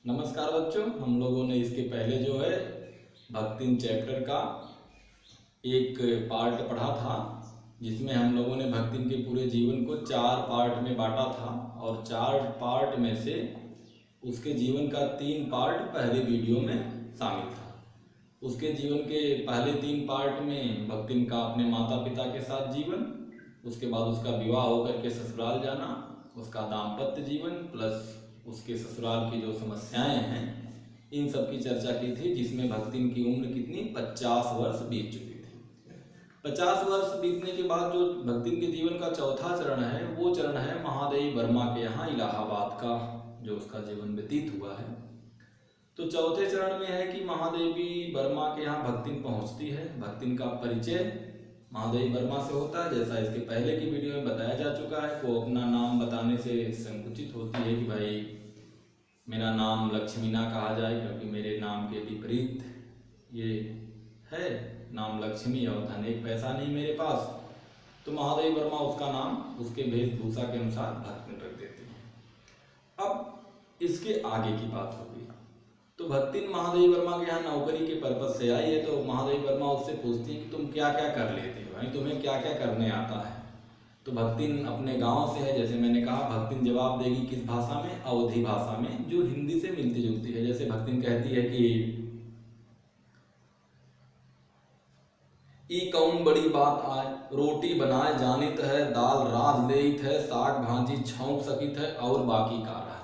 नमस्कार बच्चों, हम लोगों ने इसके पहले जो है भक्तिन चैप्टर का एक पार्ट पढ़ा था, जिसमें हम लोगों ने भक्तिन के पूरे जीवन को 4 पार्ट में बांटा था और 4 पार्ट में से उसके जीवन का 3 पार्ट पहले वीडियो में शामिल था। उसके जीवन के पहले 3 पार्ट में भक्तिन का अपने माता पिता के साथ जीवन, उसके बाद उसका विवाह होकर के ससुराल जाना, उसका दाम्पत्य जीवन प्लस उसके ससुराल की जो समस्याएं हैं, इन सब की चर्चा की थी, जिसमें भक्तिन की उम्र कितनी 50 वर्ष बीत चुकी थी। 50 वर्ष बीतने के बाद जो भक्तिन के जीवन का चौथा चरण है, वो चरण है महादेवी वर्मा के यहाँ इलाहाबाद का, जो उसका जीवन व्यतीत हुआ है। तो चौथे चरण में है कि महादेवी वर्मा के यहाँ भक्तिन पहुँचती है। भक्तिन का परिचय महादेवी वर्मा से होता है, जैसा इसके पहले की वीडियो में बताया जा चुका है। वो अपना नाम बताने से संकुचित होती है कि भाई मेरा नाम लक्ष्मी ना कहा जाए, क्योंकि मेरे नाम के विपरीत ये है नाम लक्ष्मी और धन एक पैसा नहीं मेरे पास। तो महादेवी वर्मा उसका नाम उसके वेशभूषा के अनुसार भक्तिन रख देती हैं। अब इसके आगे की बात होगी। तो भक्तिन महादेवी वर्मा के यहाँ नौकरी के पर्पज से आई है। तो महादेवी वर्मा उससे पूछती है कि तुम क्या क्या कर लेती हो, यानी तुम्हें क्या क्या करने आता है। तो भक्तिन अपने गांव से है, जैसे मैंने कहा। भक्तिन जवाब देगी किस भाषा में? अवधी भाषा में, जो हिंदी से मिलती जुलती है। जैसे भक्तिन कहती है कि ई कौन बड़ी बात आए, रोटी बनाए जानित है, दाल रांध लेत है, साग भाजी छौंक सकित है और बाकी का रहा।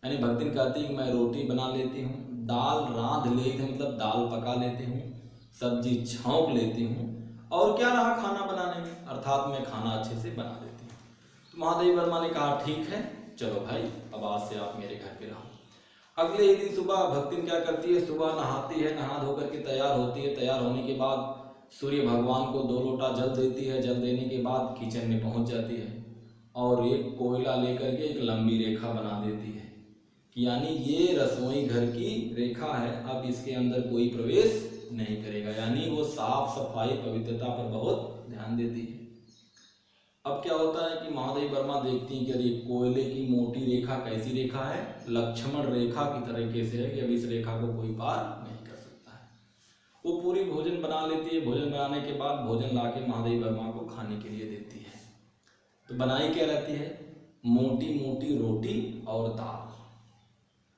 यानी भक्तिन कहती है कि मैं रोटी बना लेती हूँ, दाल रांध लेत है मतलब दाल पका लेती हूँ, सब्जी छौंक लेती हूँ, और क्या रहा खाना बनाने में, अर्थात मैं खाना अच्छे से बना देती हूँ। तो महादेवी वर्मा ने कहा ठीक है, चलो भाई अब आज से आप मेरे घर पे रहो। अगले ही दिन सुबह भक्तिन क्या करती है, सुबह नहाती है, नहा धो करके तैयार होती है। तैयार होने के बाद सूर्य भगवान को 2 लोटा जल देती है। जल देने के बाद किचन में पहुंच जाती है और एक कोयला लेकर के एक लंबी रेखा बना देती है कि यानी ये रसोई घर की रेखा है, अब इसके अंदर कोई प्रवेश नहीं करेगा। यानी वो साफ सफाई पवित्रता पर बहुत ध्यान देती है। अब क्या होता है कि महादेवी वर्मा देखती हैं कि अरे कोयले की मोटी रेखा कैसी रेखा है, लक्ष्मण रेखा की तरीके से है कि अब इस रेखा को कोई पार नहीं कर सकता है। वो पूरी भोजन बना लेती है। भोजन बनाने के बाद भोजन ला के महादेवी वर्मा को खाने के लिए देती है। तो बनाई क्या रहती है, मोटी मोटी रोटी और दाल।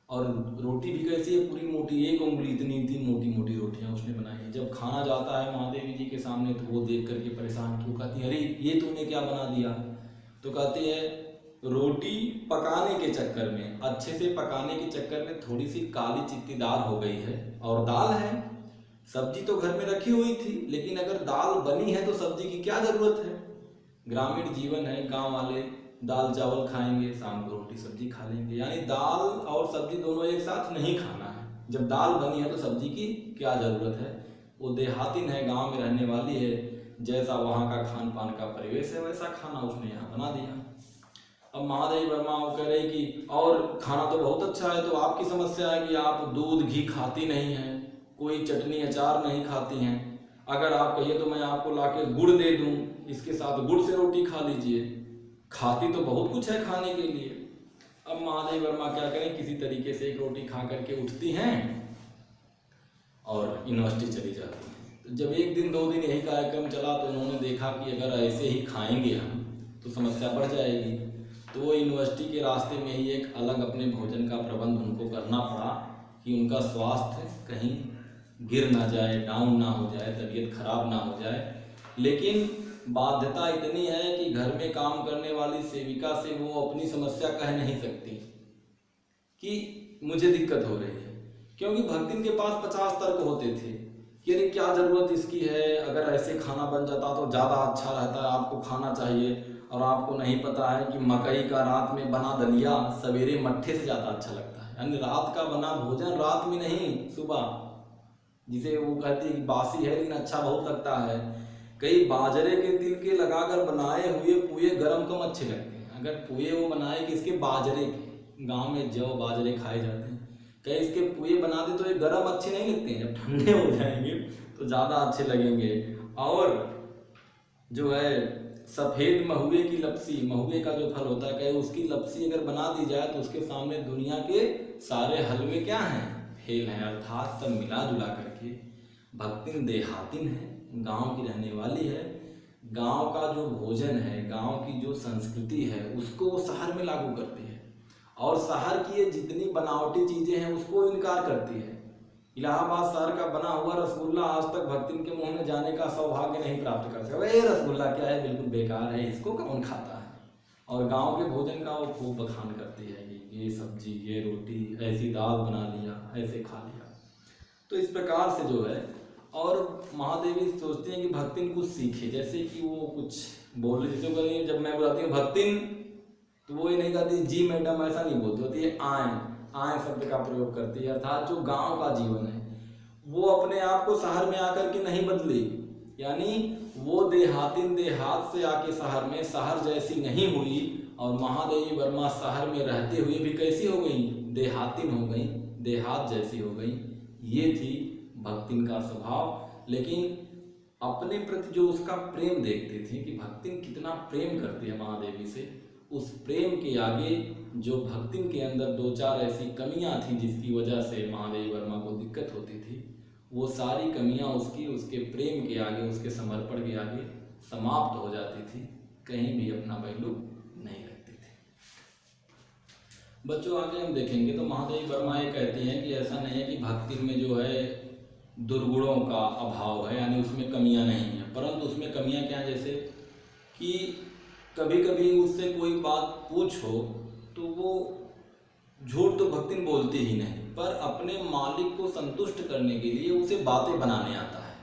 और रोटी भी कैसी है, पूरी मोटी, 1 उंगली इतनी मोटी मोटी रोटियां उसने बनाई है। जब खाना जाता है महादेवी जी के सामने तो वो देख करके परेशान, क्यों कहती है अरे ये तूने क्या बना दिया। तो कहती है रोटी पकाने के चक्कर में, अच्छे से पकाने के चक्कर में थोड़ी सी काली चित्तीदार हो गई है। और दाल है, सब्जी तो घर में रखी हुई थी, लेकिन अगर दाल बनी है तो सब्जी की क्या जरूरत है। ग्रामीण जीवन है, गाँव वाले दाल चावल खाएंगे, शाम को रोटी सब्जी खा लेंगे, यानी दाल और सब्जी दोनों एक साथ नहीं खाना है। जब दाल बनी है तो सब्जी की क्या जरूरत है। वो देहातिन है, गांव में रहने वाली है, जैसा वहाँ का खान पान का परिवेश है वैसा खाना उसने यहाँ बना दिया। अब महादेवी वर्मा वो कह रही कि और खाना तो बहुत अच्छा है, तो आपकी समस्या है कि आप दूध घी खाती नहीं हैं, कोई चटनी अचार नहीं खाती हैं। अगर आप कहिए तो मैं आपको लाके गुड़ दे दूँ, इसके साथ गुड़ से रोटी खा लीजिए। खाती तो बहुत कुछ है खाने के लिए। अब महादेवी वर्मा क्या करें, किसी तरीके से एक रोटी खा करके उठती हैं और यूनिवर्सिटी चली जाती हैं। तो जब 1 दिन 2 दिन यही कार्यक्रम चला तो उन्होंने देखा कि अगर ऐसे ही खाएंगे हम तो समस्या बढ़ जाएगी। तो वो यूनिवर्सिटी के रास्ते में ही एक अलग अपने भोजन का प्रबंध उनको करना पड़ा कि उनका स्वास्थ्य कहीं गिर ना जाए, डाउन ना हो जाए, तबीयत खराब ना हो जाए। लेकिन बाध्यता इतनी है कि घर में काम करने वाली सेविका से वो अपनी समस्या कह नहीं सकती कि मुझे दिक्कत हो रही है, क्योंकि भक्तिन के पास 50 तर्क होते थे कि अरे क्या ज़रूरत इसकी है, अगर ऐसे खाना बन जाता तो ज़्यादा अच्छा रहता है, आपको खाना चाहिए। और आपको नहीं पता है कि मकई का रात में बना दलिया सवेरे मट्ठे से ज़्यादा अच्छा लगता है। यानी रात का बना भोजन रात में नहीं, सुबह, जिसे वो कहती है कि बासी है लेकिन अच्छा बहुत लगता है। कई बाजरे के तिल के लगाकर बनाए हुए पुए गरम कम अच्छे लगते हैं। अगर पुए वो बनाए कि इसके बाजरे के, गांव में जौ बाजरे खाए जाते हैं, कहीं इसके पुए बना दे तो ये गरम अच्छे नहीं लगते हैं, जब ठंडे हो जाएंगे तो ज़्यादा अच्छे लगेंगे। और जो है सफ़ेद महुए की लपसी, महुए का जो फल होता है, कहे उसकी लपसी अगर बना दी जाए तो उसके सामने दुनिया के सारे हलवे क्या हैं, फेल हैं। अर्थात सब मिला जुला करके भक्तिन देहातिन है, गांव की रहने वाली है, गांव का जो भोजन है, गांव की जो संस्कृति है उसको वो शहर में लागू करती है, और शहर की ये जितनी बनावटी चीज़ें हैं उसको इनकार करती है। इलाहाबाद शहर का बना हुआ रसगुल्ला आज तक भक्तिन के मुंह में जाने का सौभाग्य नहीं प्राप्त कर सका। ये रसगुल्ला क्या है, बिल्कुल बेकार है, इसको कौन खाता है। और गांव के भोजन का वो खूब बखान करती है कि ये सब्जी, ये रोटी, ऐसी दाल बना लिया, ऐसे खा लिया। तो इस प्रकार से जो है, और महादेवी सोचती हैं कि भक्तिन कुछ सीखे, जैसे कि वो कुछ बोल रही, जैसे जब मैं बुलाती हूँ भक्तिन तो वो ये नहीं कहती जी मैडम, ऐसा नहीं बोलती, होती है आए शब्द का प्रयोग करती है। अर्थात जो गांव का जीवन है वो अपने आप को शहर में आकर के नहीं बदली, यानी वो देहातिन देहात से आके शहर में शहर जैसी नहीं हुई, और महादेवी वर्मा शहर में रहते हुए भी कैसी हो गई, देहातिन हो गई, देहात जैसी हो गई। ये थी भक्तिन का स्वभाव। लेकिन अपने प्रति जो उसका प्रेम देखती थी कि भक्तिन कितना प्रेम करती है महादेवी से, उस प्रेम के आगे जो भक्तिन के अंदर दो चार ऐसी कमियां थी जिसकी वजह से महादेवी वर्मा को दिक्कत होती थी, वो सारी कमियां उसके प्रेम के आगे, उसके समर्पण के आगे समाप्त हो जाती थी, कहीं भी अपना पहलू नहीं रखती थी। बच्चों आगे हम देखेंगे तो महादेवी वर्मा ये कहती हैं कि ऐसा नहीं है कि भक्ति में जो है दुर्गुणों का अभाव है, यानी उसमें कमियां नहीं हैं, परंतु उसमें कमियां क्या है, जैसे कि कभी कभी उससे कोई बात पूछो तो वो झूठ तो भक्तिन बोलती ही नहीं, पर अपने मालिक को संतुष्ट करने के लिए उसे बातें बनाने आता है,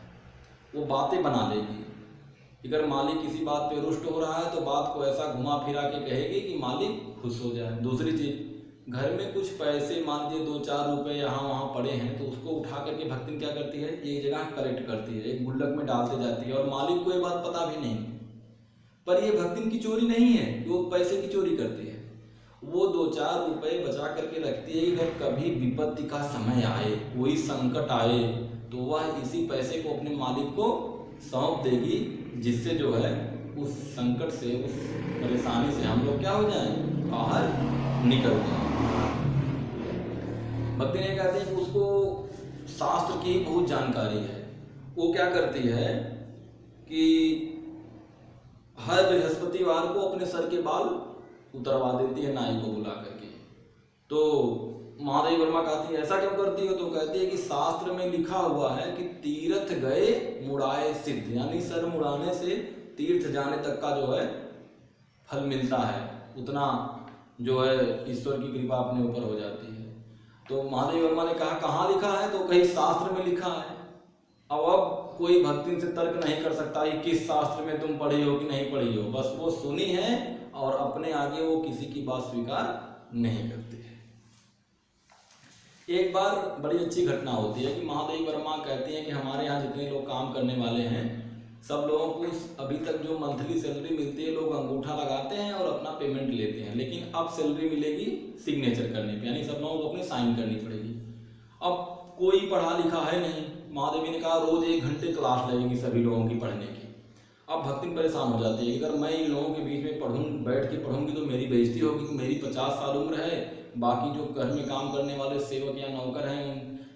वो बातें बना लेगी। अगर मालिक किसी बात पे रुष्ट हो रहा है तो बात को ऐसा घुमा फिरा के कहेगी कि मालिक खुश हो जाए। दूसरी चीज़, घर में कुछ पैसे मान लीजिए 2-4 रुपए यहाँ वहाँ पड़े हैं तो उसको उठा करके भक्तिन क्या करती है, एक जगह कलेक्ट करती है, एक गुल्लक में डालते जाती है, और मालिक को ये बात पता भी नहीं है। पर ये भक्तिन की चोरी नहीं है कि वो पैसे की चोरी करती है, वो 2-4 रुपए बचा करके रखती है कि अगर कभी विपत्ति का समय आए, कोई संकट आए, तो वह इसी पैसे को अपने मालिक को सौंप देगी, जिससे जो है उस संकट से, उस परेशानी से हम लोग क्या हो जाएं, बाहर निकल जाएं। भक्ति ने कहते हैं कि उसको शास्त्र की बहुत जानकारी है। वो क्या करती है कि हर बृहस्पतिवार को अपने सर के बाल उतरवा देती है नाई को बुला करके। तो महादेवी वर्मा कहती है ऐसा क्यों करती हो, तो कहती है कि शास्त्र में लिखा हुआ है कि तीर्थ गए मुड़ाए सिद्ध, यानी सर मुड़ाने से तीर्थ जाने तक का जो है फल मिलता है, उतना जो है ईश्वर की कृपा अपने ऊपर हो जाती है। तो महादेवी वर्मा ने कहा कहाँ लिखा है, तो कहीं शास्त्र में लिखा है। अब कोई भक्ति से तर्क नहीं कर सकता कि किस शास्त्र में तुम पढ़ी हो कि नहीं पढ़ी हो, बस वो सुनी है और अपने आगे वो किसी की बात स्वीकार नहीं करती है। एक बार बड़ी अच्छी घटना होती है कि महादेवी वर्मा कहती हैं कि हमारे यहाँ जितने लोग काम करने वाले हैं सब लोगों को अभी तक जो मंथली सैलरी मिलती है, लोग अंगूठा लगाते हैं और अपना पेमेंट लेते हैं, लेकिन अब सैलरी मिलेगी सिग्नेचर करने पे, यानी सब लोगों को अपनी साइन करनी पड़ेगी। अब कोई पढ़ा लिखा है नहीं, महादेवी ने कहा रोज 1 घंटे क्लास लगेगी सभी लोगों की पढ़ने की। अब भक्ति परेशान हो जाती है कि अगर मैं इन लोगों के बीच में बैठ के पढ़ूंगी तो मेरी बेइज्जती होगी कि मेरी 50 साल उम्र है, बाकी जो घर में काम करने वाले सेवक या नौकर हैं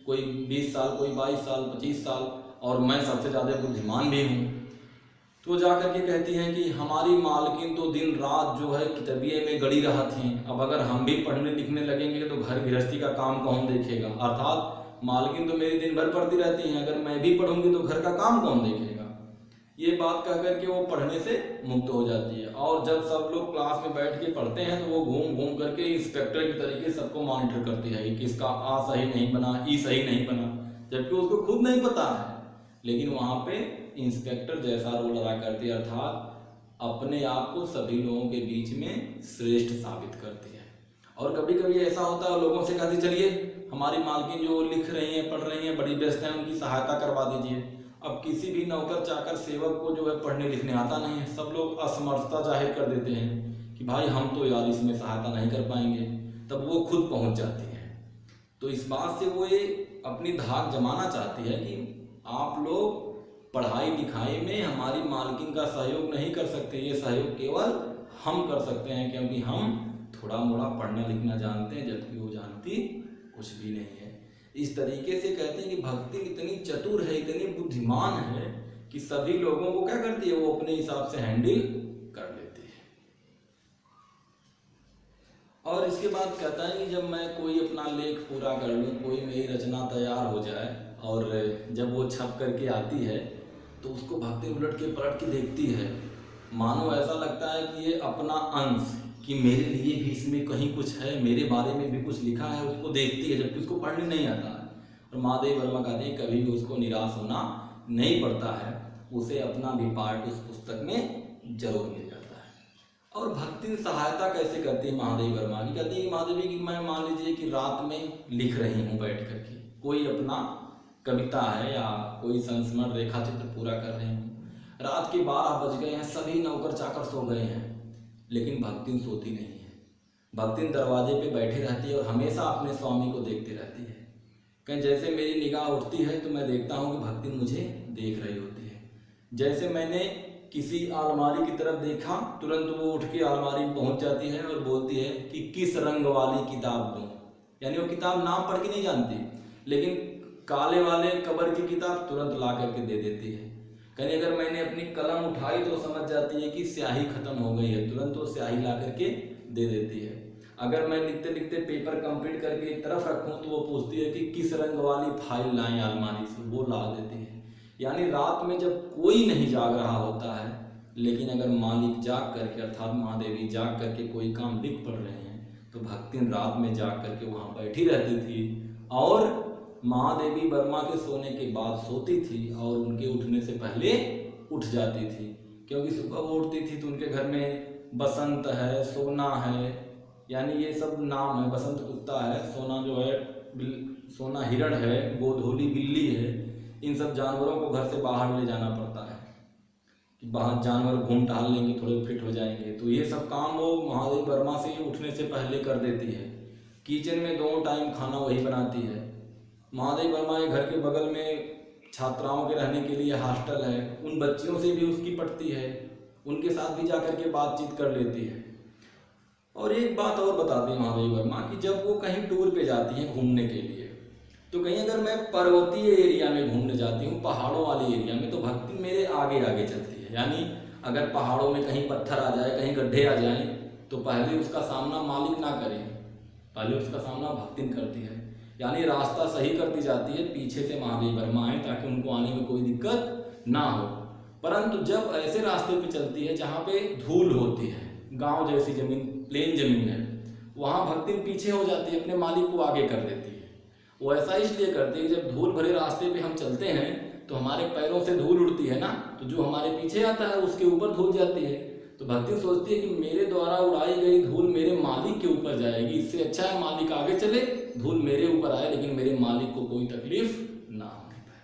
कोई 20 साल, कोई 22 साल, 25 साल, और मैं सबसे ज़्यादा बुद्धिमान भी हूँ। तो जा कर के कहती हैं कि हमारी मालकिन तो दिन रात जो है किताबिये में गड़ी रहा थी, अब अगर हम भी पढ़ने लिखने लगेंगे तो घर गृहस्थी का काम कौन देखेगा। अर्थात मालकिन तो मेरी दिन भर पढ़ती रहती हैं, अगर मैं भी पढ़ूंगी तो घर का काम कौन देखेगा। ये बात कह करके वो पढ़ने से मुक्त हो जाती है, और जब सब लोग क्लास में बैठ के पढ़ते हैं तो वो घूम घूम करके इंस्पेक्टर की तरीके सबको मॉनिटर करती है कि किसका आ सही नहीं बना, ई सही नहीं बना, जबकि उसको खुद नहीं पता है, लेकिन वहाँ पे इंस्पेक्टर जैसा रोल अदा करती है, अर्थात अपने आप को सभी लोगों के बीच में श्रेष्ठ साबित करती है। और कभी कभी ऐसा होता है लोगों से कहती चलिए हमारी मालकिन जो लिख रही हैं, पढ़ रही हैं, बड़ी व्यस्त हैं, उनकी सहायता करवा दीजिए। अब किसी भी नौकर चाकर सेवक को जो है पढ़ने लिखने आता नहीं है, सब लोग असमर्थता जाहिर कर देते हैं कि भाई हम तो यार इसमें सहायता नहीं कर पाएंगे, तब वो खुद पहुंच जाती है। तो इस बात से वो ये अपनी धाक जमाना चाहती है कि आप लोग पढ़ाई लिखाई में हमारी मालकिन का सहयोग नहीं कर सकते, ये सहयोग केवल हम कर सकते हैं, क्योंकि हम थोड़ा मोड़ा पढ़ना लिखना जानते हैं, जबकि वो जानती कुछ भी नहीं है। इस तरीके से कहते हैं कि भक्ति इतनी चतुर है, इतनी बुद्धिमान है कि सभी लोगों को क्या करती है, वो अपने हिसाब से हैंडल कर लेती है। और इसके बाद कहता है कि जब मैं कोई अपना लेख पूरा कर लूँ, कोई मेरी रचना तैयार हो जाए और जब वो छप करके आती है तो उसको भक्ति उलट के पलट के देखती है, मानो ऐसा लगता है कि ये अपना अंश, कि मेरे लिए भी इसमें कहीं कुछ है, मेरे बारे में भी कुछ लिखा है, उसको देखती है, जबकि उसको पढ़ने नहीं आता है। और महादेवी वर्मा कहते हैं कभी भी उसको निराश होना नहीं पड़ता है, उसे अपना भी पार्ट उस पुस्तक में जरूर मिल जाता है। और भक्ति सहायता कैसे करती है महादेवी वर्मा की, कहती है महादेवी की मैं मान लीजिए कि रात में लिख रही हूँ बैठ करके, कोई अपना कविता है या कोई संस्मरण रेखा चित्र पूरा कर रही हूँ, रात के 12 बज गए हैं, सभी नौकर चाकर सो गए हैं, लेकिन भक्तिन सोती नहीं है। भक्तिन दरवाजे पे बैठी रहती है और हमेशा अपने स्वामी को देखती रहती है। कहीं जैसे मेरी निगाह उठती है तो मैं देखता हूँ कि भक्तिन मुझे देख रही होती है। जैसे मैंने किसी अलमारी की तरफ देखा, तुरंत वो उठ के अलमारी में पहुँच जाती है और बोलती है कि किस रंग वाली किताब दूँ। यानी वो किताब नाम पढ़ के नहीं जानती, लेकिन काले वाले कबर की किताब तुरंत ला करके दे देती है। कहीं अगर मैंने अपनी कलम उठाई तो समझ जाती है कि स्याही खत्म हो गई है, तुरंत वो स्याही ला करके दे देती है। अगर मैं लिखते लिखते पेपर कंप्लीट करके एक तरफ रखूं तो वो पूछती है कि किस रंग वाली फाइल लाएं अलमारी से, वो ला देती है। यानी रात में जब कोई नहीं जाग रहा होता है, लेकिन अगर मालिक जाग करके अर्थात महादेवी जाग करके कोई काम लिख पढ़ रहे हैं, तो भक्तिन रात में जाग करके वहाँ बैठी रहती थी और महादेवी वर्मा के सोने के बाद सोती थी और उनके उठने से पहले उठ जाती थी। क्योंकि सुबह वो उठती थी तो उनके घर में बसंत है, सोना है, यानी ये सब नाम है। बसंत कुत्ता है, सोना जो है सोना हिरण है, गोधूली बिल्ली है। इन सब जानवरों को घर से बाहर ले जाना पड़ता है कि बाहर जानवर घूम टहल लेंगे, थोड़े फिट हो जाएंगे। तो ये सब काम वो महादेवी वर्मा से उठने से पहले कर देती है। किचन में 2 टाइम खाना वही बनाती है। महादेवी वर्मा के घर के बगल में छात्राओं के रहने के लिए हॉस्टल है, उन बच्चियों से भी उसकी पटती है, उनके साथ भी जाकर के बातचीत कर लेती है। और एक बात और बताती है महादेवी वर्मा कि जब वो कहीं टूर पे जाती हैं घूमने के लिए, तो कहीं अगर मैं पर्वतीय एरिया में घूमने जाती हूँ, पहाड़ों वाली एरिया में, तो भक्ति मेरे आगे आगे चलती है। यानी अगर पहाड़ों में कहीं पत्थर आ जाए, कहीं गड्ढे आ जाएं, तो पहले उसका सामना मालिक ना करे, पहले उसका सामना भक्तिन करती है। यानी रास्ता सही करती जाती है, पीछे से महादेवी वर्मा आए ताकि उनको आने में कोई दिक्कत ना हो। परंतु जब ऐसे रास्ते पे चलती है जहाँ पे धूल होती है, गांव जैसी जमीन, प्लेन जमीन है, वहाँ भक्तिन पीछे हो जाती है, अपने मालिक को आगे कर देती है। वो ऐसा इसलिए करती है कि जब धूल भरे रास्ते पे हम चलते हैं तो हमारे पैरों से धूल उड़ती है ना, तो जो हमारे पीछे आता है उसके ऊपर धूल जाती है। तो भक्ति सोचती है कि मेरे द्वारा उड़ाई गई धूल मेरे मालिक के ऊपर जाएगी, इससे अच्छा है मालिक आगे चले, धूल मेरे ऊपर आए, लेकिन मेरे मालिक को कोई तकलीफ ना होने पाए।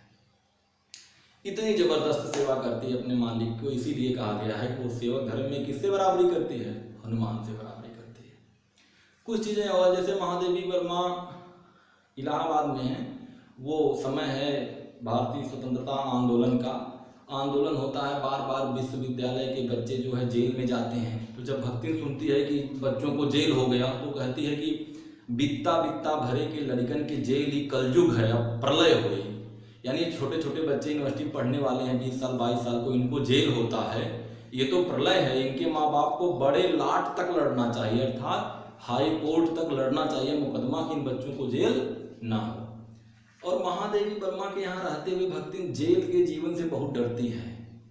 इतनी जबरदस्त सेवा करती है अपने मालिक को, इसीलिए कहा गया है कि वो सेवक धर्म में किससे बराबरी करती है, हनुमान से बराबरी करती है। कुछ चीजें और, जैसे महादेवी वर्मा इलाहाबाद में है, वो समय है भारतीय स्वतंत्रता आंदोलन का, आंदोलन होता है, बार बार विश्वविद्यालय के बच्चे जो है जेल में जाते हैं। तो जब भक्ति सुनती है कि बच्चों को जेल हो गया, तो कहती है कि बित्ता बित्ता भरे के लड़कन के जेल ही कलयुग है, अब प्रलय हुई। यानी छोटे छोटे बच्चे यूनिवर्सिटी पढ़ने वाले हैं, 20 साल 22 साल को, इनको जेल होता है, ये तो प्रलय है। इनके माँ बाप को बड़े लाट तक लड़ना चाहिए, अर्थात हाई कोर्ट तक लड़ना चाहिए मुकदमा कि इन बच्चों को जेल ना हो। और महादेवी वर्मा के यहाँ रहते हुए भक्ति जेल के जीवन से बहुत डरती है।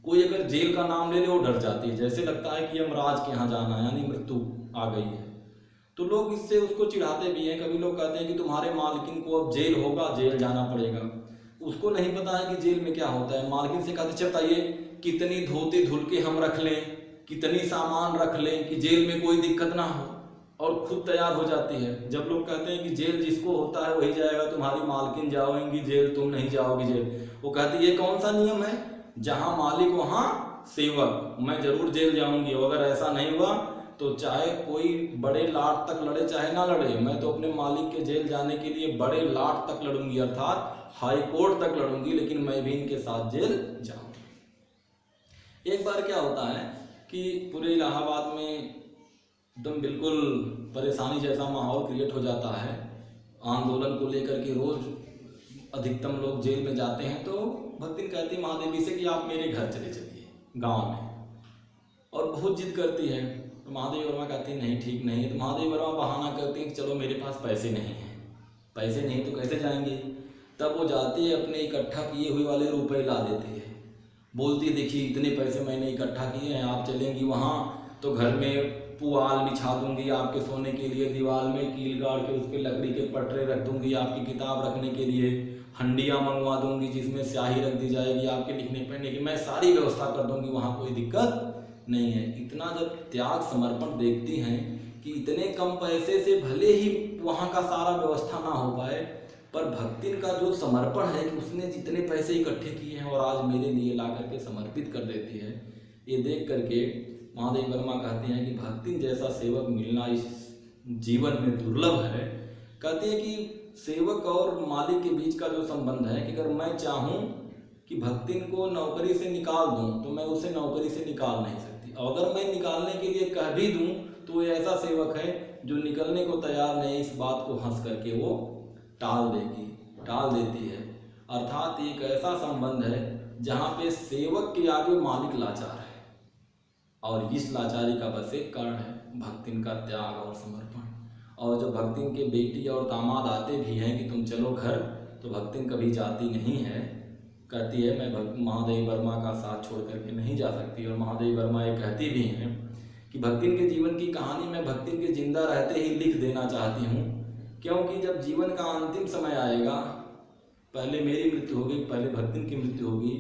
कोई अगर जेल का नाम ले ले वो डर जाती है, जैसे लगता है कि यमराज के यहाँ जाना, यानी मृत्यु आ गई है। तो लोग इससे उसको चिढ़ाते भी हैं। कभी लोग कहते हैं कि तुम्हारे मालकिन को अब जेल होगा, जेल जाना पड़ेगा। उसको नहीं पता है कि जेल में क्या होता है। मालकिन से कहते बताइए कितनी धोती धुल के हम रख लें, कितनी सामान रख लें कि जेल में कोई दिक्कत ना हो, और खुद तैयार हो जाती है। जब लोग कहते हैं कि जेल जिसको होता है वही जाएगा, तुम्हारी मालकिन जाओगी जेल, तुम नहीं जाओगी जेल, वो कहती ये कौन सा नियम है, जहाँ मालिक वहाँ सेवक, मैं जरूर जेल जाऊंगी। अगर ऐसा नहीं हुआ तो चाहे कोई बड़े लाट तक लड़े चाहे ना लड़े, मैं तो अपने मालिक के जेल जाने के लिए बड़े लाट तक लड़ूंगी, अर्थात हाई कोर्ट तक लड़ूंगी, लेकिन मैं भी इनके साथ जेल जाऊंगी। एक बार क्या होता है कि पूरे इलाहाबाद में एकदम बिल्कुल परेशानी जैसा माहौल क्रिएट हो जाता है। आंदोलन को लेकर के रोज अधिकतम लोग जेल में जाते हैं। तो भक्तिन कहती महादेवी से कि आप मेरे घर चले चलिए गांव में, और बहुत जिद करती है। तो महादेवी वर्मा कहती है नहीं ठीक नहीं है। तो महादेवी वर्मा बहाना करती है कि चलो मेरे पास पैसे नहीं हैं। पैसे नहीं तो कैसे जाएंगे। तब वो जाती है, अपने इकट्ठा किए हुए वाले रुपए ला देती है। बोलती है देखिए इतने पैसे मैंने इकट्ठा किए हैं, आप चलेंगी वहाँ तो घर में पुआल बिछा दूंगी आपके सोने के लिए, दीवार में कील गाड़ के उस पर लकड़ी के पटरे रख दूंगी, आपकी किताब रखने के लिए हंडियाँ मंगवा दूंगी जिसमें स्याही रख दी जाएगी आपके लिखने पढ़ने की, मैं सारी व्यवस्था कर दूंगी, वहाँ कोई दिक्कत नहीं है। इतना जब त्याग समर्पण देखती हैं कि इतने कम पैसे से भले ही वहाँ का सारा व्यवस्था ना हो पाए, पर भक्तिन का जो समर्पण है कि उसने जितने पैसे इकट्ठे किए हैं और आज मेरे लिए ला करके समर्पित कर देती है, ये देख करके महादेवी वर्मा कहते हैं कि भक्तिन जैसा सेवक मिलना इस जीवन में दुर्लभ है। कहते हैं कि सेवक और मालिक के बीच का जो संबंध है कि अगर मैं चाहूँ कि भक्तिन को नौकरी से निकाल दूँ तो मैं उसे नौकरी से निकाल नहीं सकती, और अगर मैं निकालने के लिए कह भी दूँ तो वो ऐसा सेवक है जो निकलने को तैयार नहीं, इस बात को हंस करके वो टाल देती है। अर्थात एक ऐसा संबंध है जहाँ पे सेवक के आगे मालिक लाचार है, और इस लाचारी का बस एक कारण है भक्तिन का त्याग और समर्पण। और जो भक्तिन के बेटी और दामाद आते भी हैं कि तुम चलो घर, तो भक्तिन कभी जाती नहीं है। कहती है मैं महादेवी वर्मा का साथ छोड़ करके नहीं जा सकती। और महादेवी वर्मा ये कहती भी हैं कि भक्तिन के जीवन की कहानी मैं भक्तिन के जिंदा रहते ही लिख देना चाहती हूँ, क्योंकि जब जीवन का अंतिम समय आएगा, पहले मेरी मृत्यु होगी, पहले भक्तिन की मृत्यु होगी,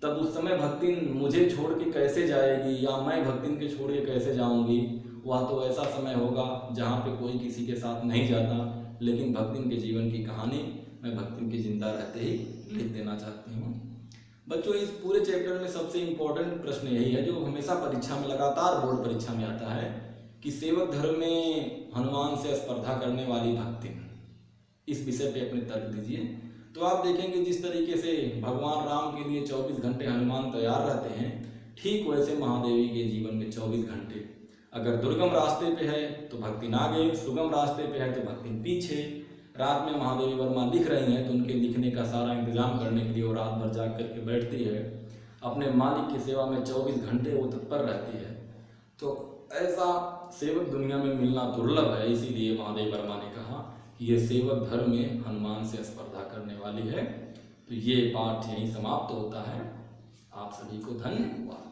तब उस समय भक्तिन मुझे छोड़ के कैसे जाएगी या मैं भक्तिन के छोड़ के कैसे जाऊंगी। वह तो ऐसा समय होगा जहाँ पे कोई किसी के साथ नहीं जाता, लेकिन भक्तिन के जीवन की कहानी मैं भक्तिन के जिंदा रहते ही लिख देना चाहती हूँ। बच्चों, इस पूरे चैप्टर में सबसे इम्पोर्टेंट प्रश्न यही है जो हमेशा परीक्षा में, लगातार बोर्ड परीक्षा में आता है कि सेवक धर्म में हनुमान से स्पर्धा करने वाली भक्तिन, इस विषय पे अपने तर्क दीजिए। तो आप देखेंगे जिस तरीके से भगवान राम के लिए 24 घंटे हनुमान तैयार रहते हैं, ठीक वैसे महादेवी के जीवन में 24 घंटे। अगर दुर्गम रास्ते पे है तो भक्तिन आगे, सुगम रास्ते पे है तो भक्तिन पीछे। रात में महादेवी वर्मा लिख रही हैं तो उनके लिखने का सारा इंतजाम करने के लिए वो रात भर जाग करके बैठती है, अपने मालिक की सेवा में 24 घंटे वो तत्पर रहती है। तो ऐसा सेवक दुनिया में मिलना दुर्लभ है। इसीलिए महादेवी वर्मा ने कहा कि ये सेवक धर्म में हनुमान से स्पर्धा करने वाली है। तो ये पाठ यहीं समाप्त होता है। आप सभी को धन्यवाद।